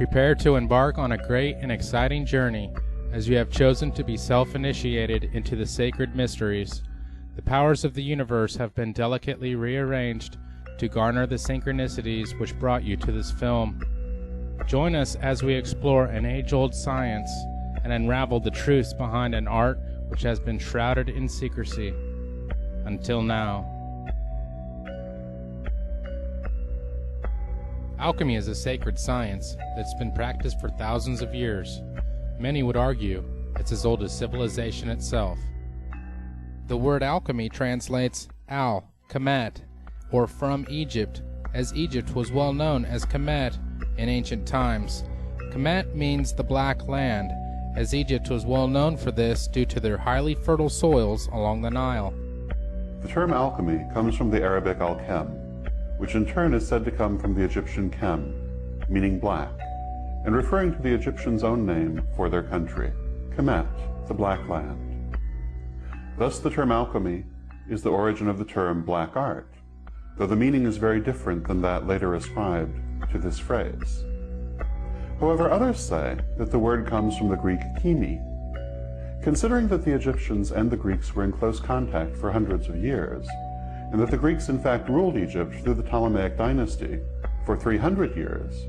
Prepare to embark on a great and exciting journey, as you have chosen to be self-initiated into the sacred mysteries. The powers of the universe have been delicately rearranged to garner the synchronicities which brought you to this film. Join us as we explore an age-old science and unravel the truths behind an art which has been shrouded in secrecy until now. Alchemy is a sacred science that's been practiced for thousands of years. Many would argue it's as old as civilization itself. The word alchemy translates al, Kemet, or from Egypt, as Egypt was well known as Kemet in ancient times. Kemet means the Black Land, as Egypt was well known for this due to their highly fertile soils along the Nile. The term alchemy comes from the Arabic al-Chem, which in turn is said to come from the Egyptian Chem, meaning black, and referring to the Egyptians' own name for their country, Kemet, the Black Land. Thus the term alchemy is the origin of the term black art, though the meaning is very different than that later ascribed to this phrase. However, others say that the word comes from the Greek chemi. Considering that the Egyptians and the Greeks were in close contact for hundreds of years, and that the Greeks in fact ruled Egypt through the Ptolemaic dynasty for 300 years,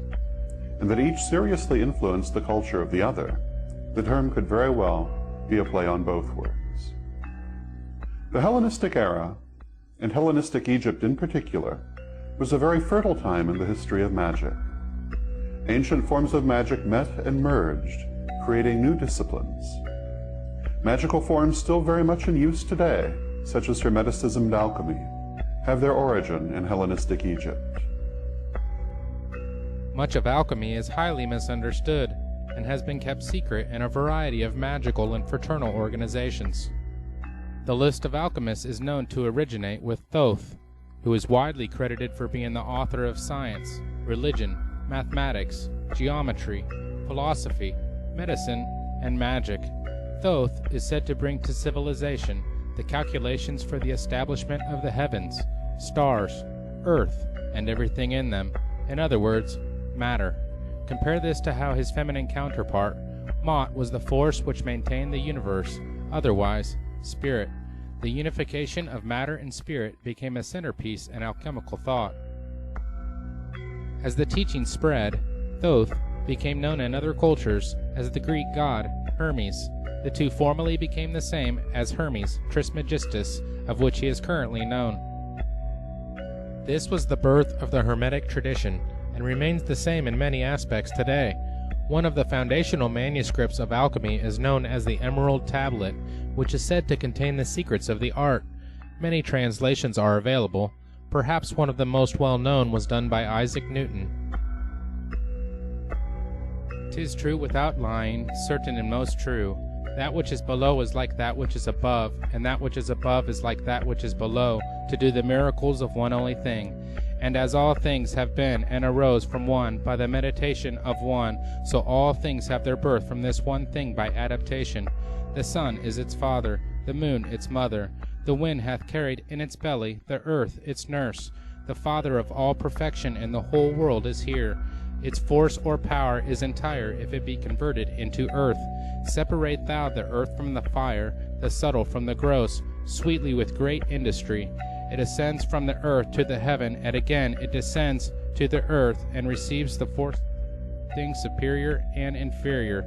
and that each seriously influenced the culture of the other, the term could very well be a play on both words. The Hellenistic era, and Hellenistic Egypt in particular, was a very fertile time in the history of magic. Ancient forms of magic met and merged, creating new disciplines. Magical forms still very much in use today, such as Hermeticism and alchemy, have their origin in Hellenistic Egypt. Much of alchemy is highly misunderstood and has been kept secret in a variety of magical and fraternal organizations. The list of alchemists is known to originate with Thoth, who is widely credited for being the author of science, religion, mathematics, geometry, philosophy, medicine, and magic. Thoth is said to bring to civilization the calculations for the establishment of the heavens, stars, earth, and everything in them. In other words, matter. Compare this to how his feminine counterpart, Mot, was the force which maintained the universe, otherwise, spirit. The unification of matter and spirit became a centerpiece in alchemical thought. As the teaching spread, Thoth became known in other cultures as the Greek god Hermes. The two formally became the same as Hermes Trismegistus, of which he is currently known. This was the birth of the Hermetic tradition, and remains the same in many aspects today. One of the foundational manuscripts of alchemy is known as the Emerald Tablet, which is said to contain the secrets of the art. Many translations are available. Perhaps one of the most well-known was done by Isaac Newton. "'Tis true without lying, certain and most true. That which is below is like that which is above, and that which is above is like that which is below, to do the miracles of one only thing. And as all things have been and arose from one by the meditation of one, so all things have their birth from this one thing by adaptation. The sun is its father, the moon its mother. The wind hath carried in its belly, the earth its nurse. The father of all perfection in the whole world is here. Its force or power is entire if it be converted into earth. Separate thou the earth from the fire, the subtle from the gross, sweetly with great industry. It ascends from the earth to the heaven, and again it descends to the earth, and receives the fourth things superior and inferior.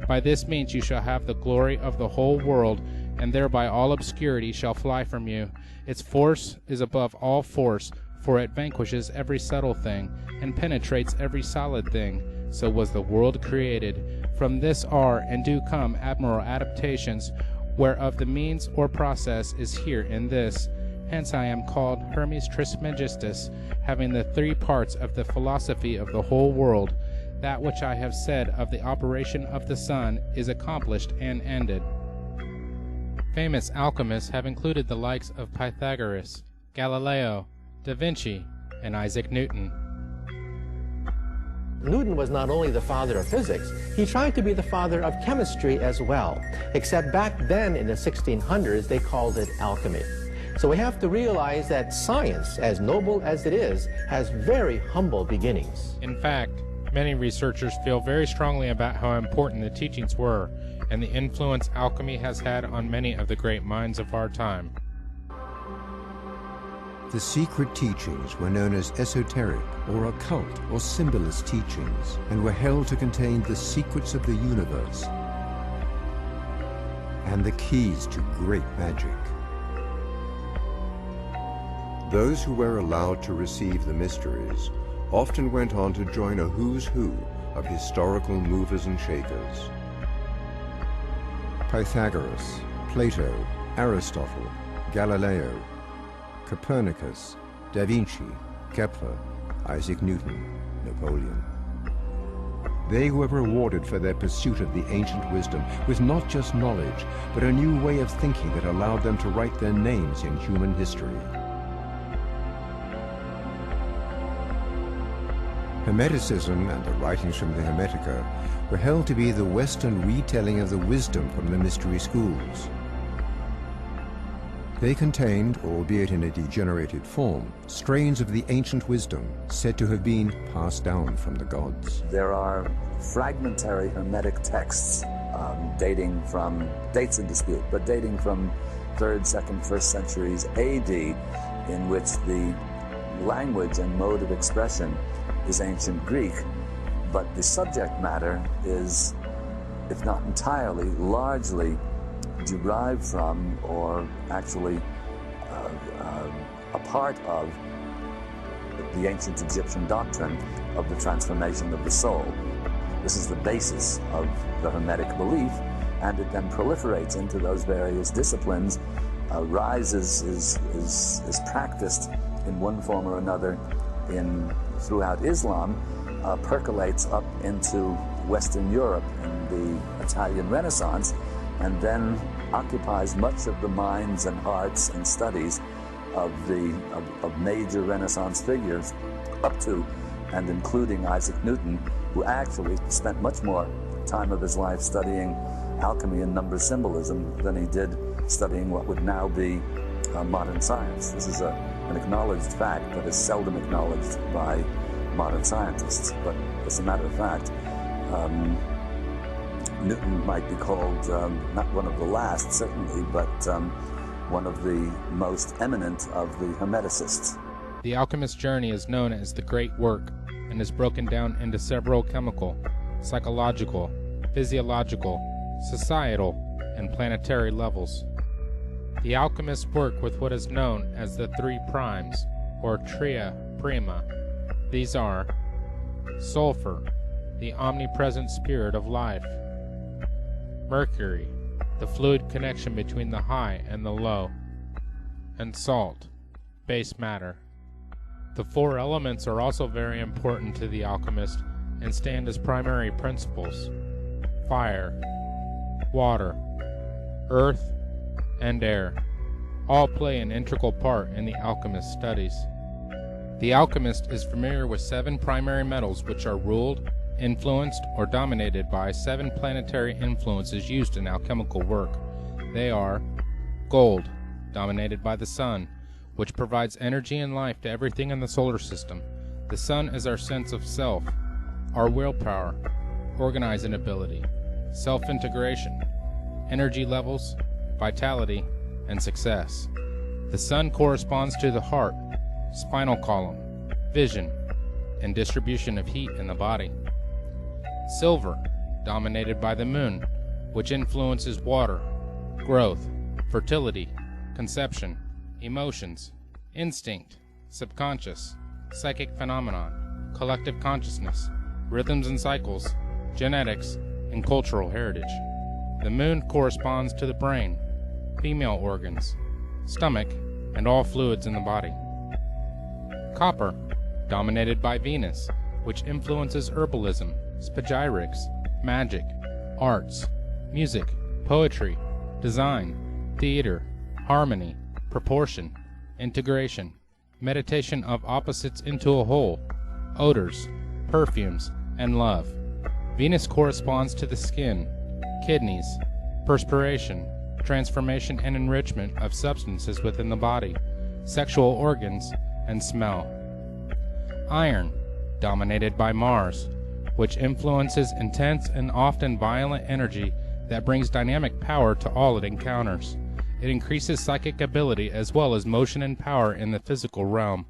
By this means you shall have the glory of the whole world, and thereby all obscurity shall fly from you. Its force is above all force, for it vanquishes every subtle thing, and penetrates every solid thing. So was the world created. From this are and do come admirable adaptations, whereof the means or process is here in this. Hence I am called Hermes Trismegistus, having the three parts of the philosophy of the whole world. That which I have said of the operation of the sun is accomplished and ended." Famous alchemists have included the likes of Pythagoras, Galileo, Da Vinci, and Isaac Newton. Newton was not only the father of physics, he tried to be the father of chemistry as well. Except back then in the 1600s, they called it alchemy. So we have to realize that science, as noble as it is, has very humble beginnings. In fact, Many researchers feel very strongly about how important the teachings were and the influence alchemy has had on many of the great minds of our time. The secret teachings were known as esoteric or occult or symbolist teachings and were held to contain the secrets of the universe and the keys to great magic. Those who were allowed to receive the mysteries often went on to join a who's who of historical movers and shakers. Pythagoras, Plato, Aristotle, Galileo, Copernicus, Da Vinci, Kepler, Isaac Newton, Napoleon. They were rewarded for their pursuit of the ancient wisdom with not just knowledge, but a new way of thinking that allowed them to write their names in human history. Hermeticism and the writings from the Hermetica were held to be the Western retelling of the wisdom from the mystery schools. They contained, albeit in a degenerated form, strains of the ancient wisdom said to have been passed down from the gods. There are fragmentary Hermetic texts dating from, dates in dispute, but dating from 3rd, 2nd, 1st centuries AD, in which the language and mode of expression is ancient Greek, but the subject matter is, if not entirely, largely derived from, or actually a part of, the ancient Egyptian doctrine of the transformation of the soul. This is the basis of the Hermetic belief, and it then proliferates into those various disciplines, is practiced in one form or another throughout Islam, percolates up into Western Europe in the Italian Renaissance, and then occupies much of the minds and hearts and studies of major Renaissance figures, up to and including Isaac Newton, who actually spent much more time of his life studying alchemy and number symbolism than he did studying what would now be modern science. This is an acknowledged fact that is seldom acknowledged by modern scientists, but as a matter of fact, Newton might be called not one of the last, certainly, but one of the most eminent of the Hermeticists. The alchemist's journey is known as the Great Work and is broken down into several chemical, psychological, physiological, societal, and planetary levels. The alchemists work with what is known as the 3 primes, or tria prima. These are sulfur, the omnipresent spirit of life; mercury, the fluid connection between the high and the low; and salt, base matter. The 4 elements are also very important to the alchemist and stand as primary principles: fire, water, earth, and air. All play an integral part in the alchemist's studies. The alchemist is familiar with 7 primary metals which are ruled, influenced, or dominated by 7 planetary influences used in alchemical work. They are gold, dominated by the sun, which provides energy and life to everything in the solar system. The sun is our sense of self, our willpower, organizing ability, self-integration, energy levels, vitality, and success. The sun corresponds to the heart, spinal column, vision, and distribution of heat in the body. Silver, dominated by the moon, which influences water, growth, fertility, conception, emotions, instinct, subconscious, psychic phenomenon, collective consciousness, rhythms and cycles, genetics, and cultural heritage. The moon corresponds to the brain, female organs, stomach, and all fluids in the body. Copper, dominated by Venus, which influences herbalism, spagyrics, magic, arts, music, poetry, design, theater, harmony, proportion, integration, meditation of opposites into a whole, odors, perfumes, and love. Venus corresponds to the skin, kidneys, perspiration, transformation and enrichment of substances within the body, sexual organs, and smell. Iron, dominated by Mars, which influences intense and often violent energy that brings dynamic power to all it encounters. It increases psychic ability as well as motion and power in the physical realm.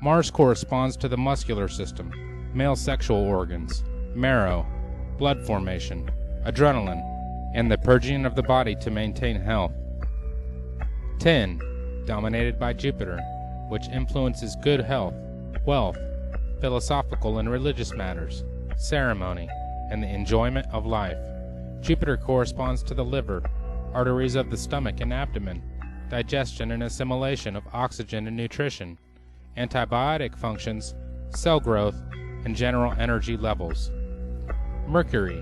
Mars corresponds to the muscular system, male sexual organs, marrow, blood formation, adrenaline, and the purging of the body to maintain health. 10. Dominated by Jupiter, which influences good health, wealth, philosophical and religious matters, ceremony, and the enjoyment of life. Jupiter corresponds to the liver, arteries of the stomach and abdomen, digestion and assimilation of oxygen and nutrition, antibiotic functions, cell growth, and general energy levels. Mercury,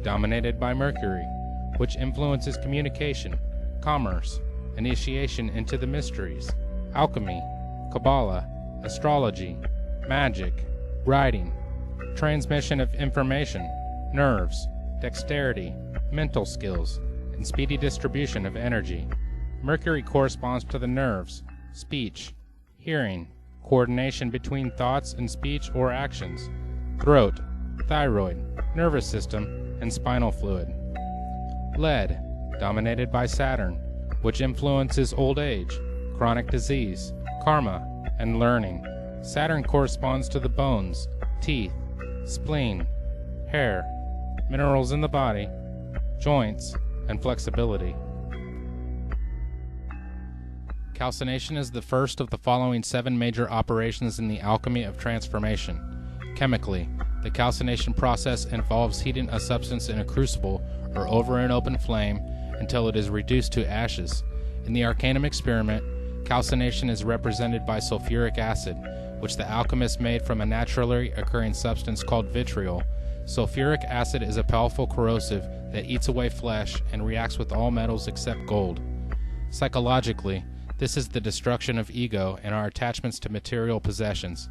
dominated by Mercury, which influences communication, commerce, initiation into the mysteries, alchemy, Kabbalah, astrology, magic, writing, transmission of information, nerves, dexterity, mental skills, and speedy distribution of energy. Mercury corresponds to the nerves, speech, hearing, coordination between thoughts and speech or actions, throat, thyroid, nervous system, and spinal fluid. Lead, dominated by Saturn, which influences old age, chronic disease, karma, and learning. Saturn corresponds to the bones, teeth, spleen, hair, minerals in the body, joints, and flexibility. Calcination is the first of the following 7 major operations in the alchemy of transformation. Chemically, the calcination process involves heating a substance in a crucible or over an open flame until it is reduced to ashes. In the Arcanum experiment, calcination is represented by sulfuric acid, which the alchemist made from a naturally occurring substance called vitriol. Sulfuric acid is a powerful corrosive that eats away flesh and reacts with all metals except gold. Psychologically, this is the destruction of ego and our attachments to material possessions.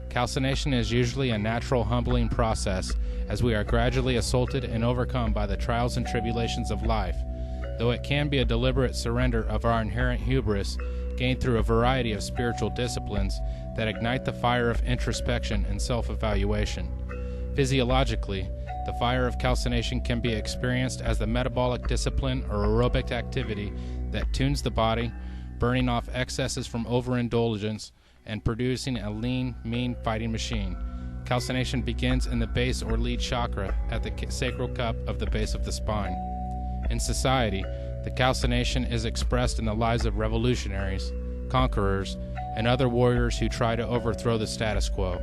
Calcination is usually a natural humbling process, as we are gradually assaulted and overcome by the trials and tribulations of life, though it can be a deliberate surrender of our inherent hubris gained through a variety of spiritual disciplines that ignite the fire of introspection and self-evaluation. Physiologically, the fire of calcination can be experienced as the metabolic discipline or aerobic activity that tunes the body, burning off excesses from overindulgence and producing a lean, mean fighting machine. Calcination begins in the base or lead chakra at the sacral cup of the base of the spine. In society, the calcination is expressed in the lives of revolutionaries, conquerors, and other warriors who try to overthrow the status quo.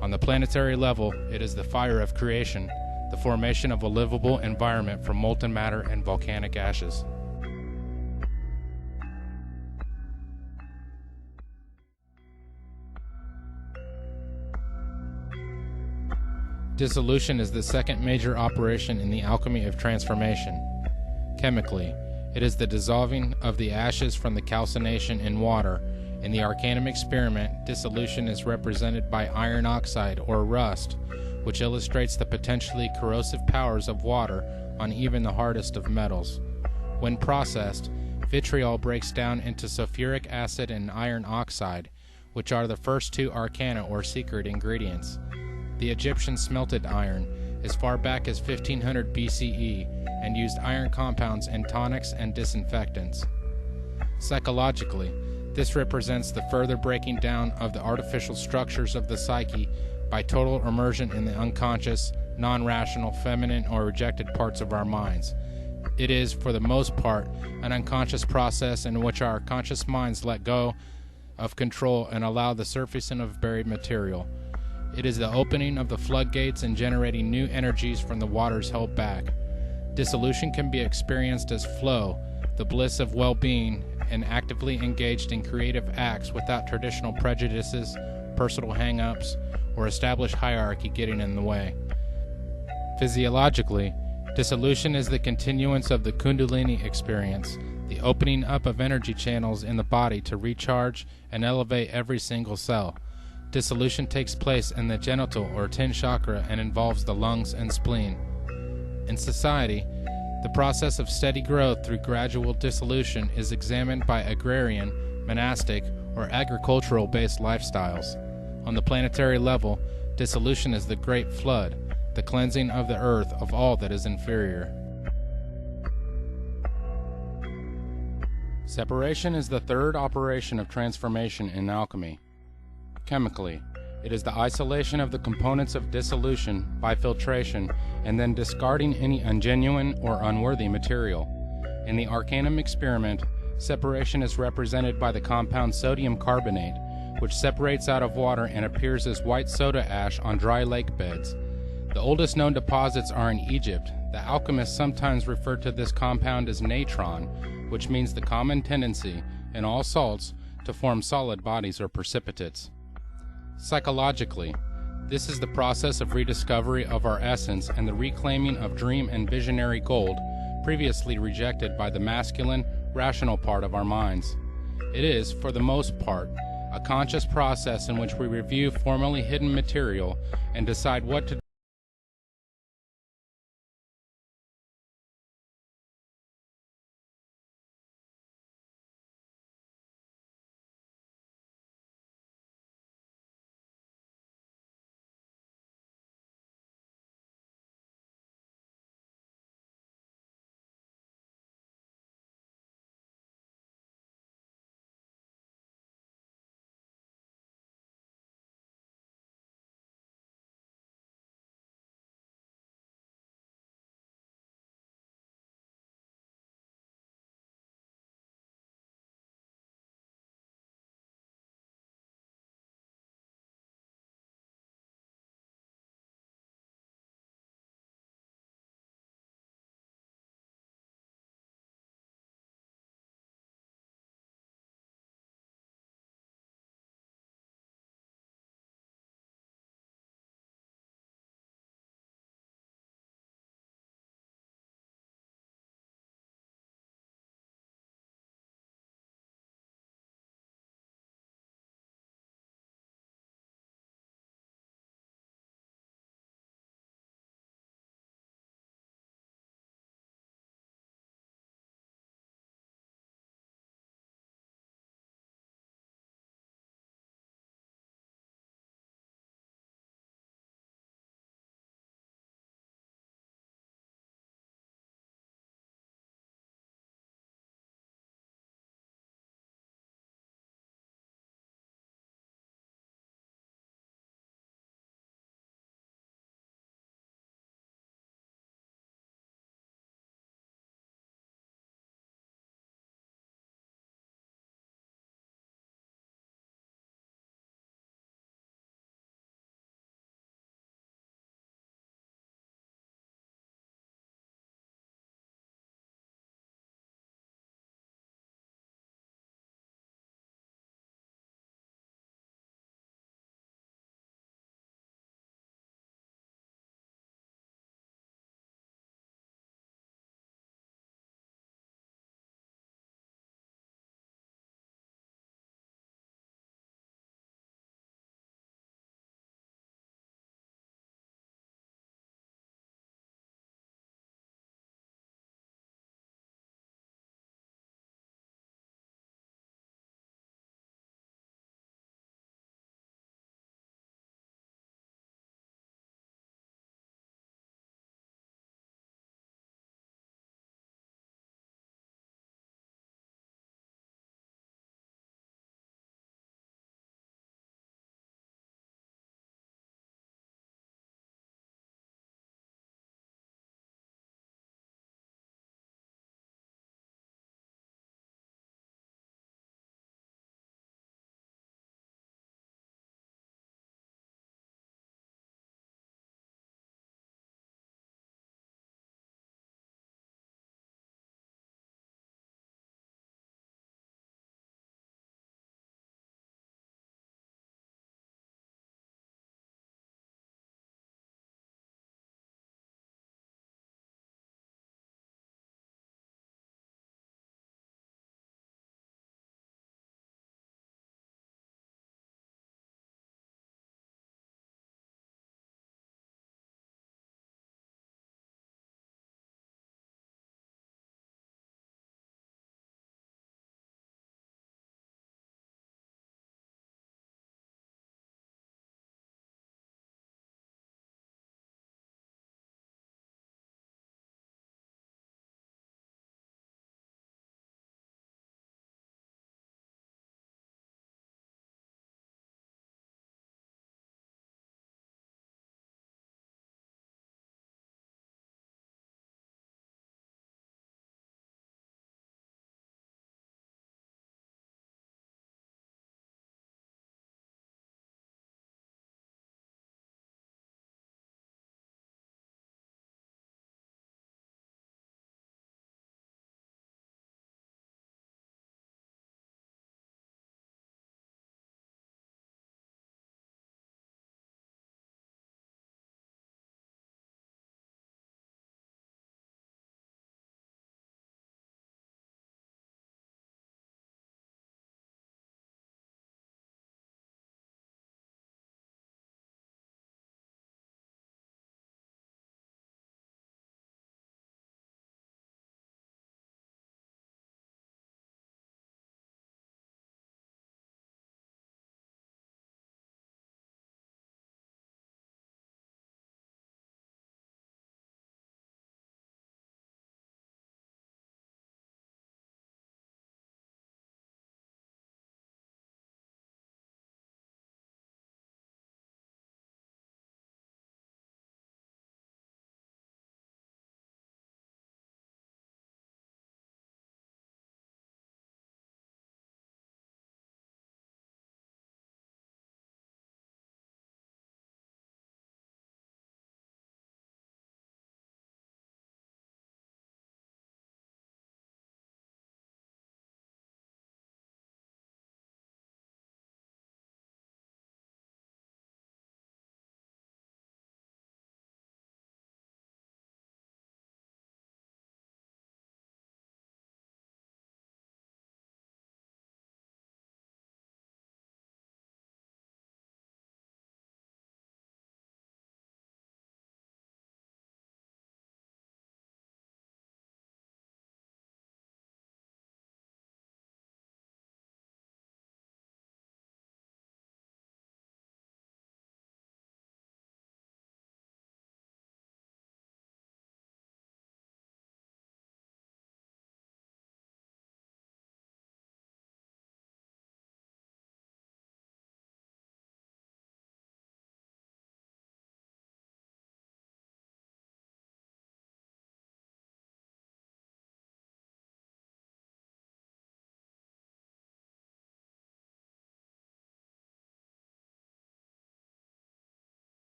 On the planetary level, it is the fire of creation, the formation of a livable environment from molten matter and volcanic ashes. Dissolution is the second major operation in the alchemy of transformation. Chemically, it is the dissolving of the ashes from the calcination in water. In the Arcanum experiment, dissolution is represented by iron oxide or rust, which illustrates the potentially corrosive powers of water on even the hardest of metals. When processed, vitriol breaks down into sulfuric acid and iron oxide, which are the first 2 arcana or secret ingredients. The Egyptians smelted iron as far back as 1500 BCE and used iron compounds in tonics and disinfectants. Psychologically, this represents the further breaking down of the artificial structures of the psyche by total immersion in the unconscious, non-rational, feminine, or rejected parts of our minds. It is, for the most part, an unconscious process in which our conscious minds let go of control and allow the surfacing of buried material. It is the opening of the floodgates and generating new energies from the waters held back. Dissolution can be experienced as flow, the bliss of well-being, and actively engaged in creative acts without traditional prejudices, personal hang-ups, or established hierarchy getting in the way. Physiologically, dissolution is the continuance of the Kundalini experience, the opening up of energy channels in the body to recharge and elevate every single cell. Dissolution takes place in the genital or 10 chakra and involves the lungs and spleen. In society, the process of steady growth through gradual dissolution is examined by agrarian, monastic, or agricultural-based lifestyles. On the planetary level, dissolution is the great flood, the cleansing of the earth of all that is inferior. Separation is the third operation of transformation in alchemy. Chemically, it is the isolation of the components of dissolution by filtration and then discarding any ungenuine or unworthy material. In the Arcanum experiment, separation is represented by the compound sodium carbonate, which separates out of water and appears as white soda ash on dry lake beds. The oldest known deposits are in Egypt. The alchemists sometimes refer to this compound as natron, which means the common tendency in all salts to form solid bodies or precipitates. Psychologically, this is the process of rediscovery of our essence and the reclaiming of dream and visionary gold previously rejected by the masculine, rational part of our minds. It is, for the most part, a conscious process in which we review formerly hidden material and decide what to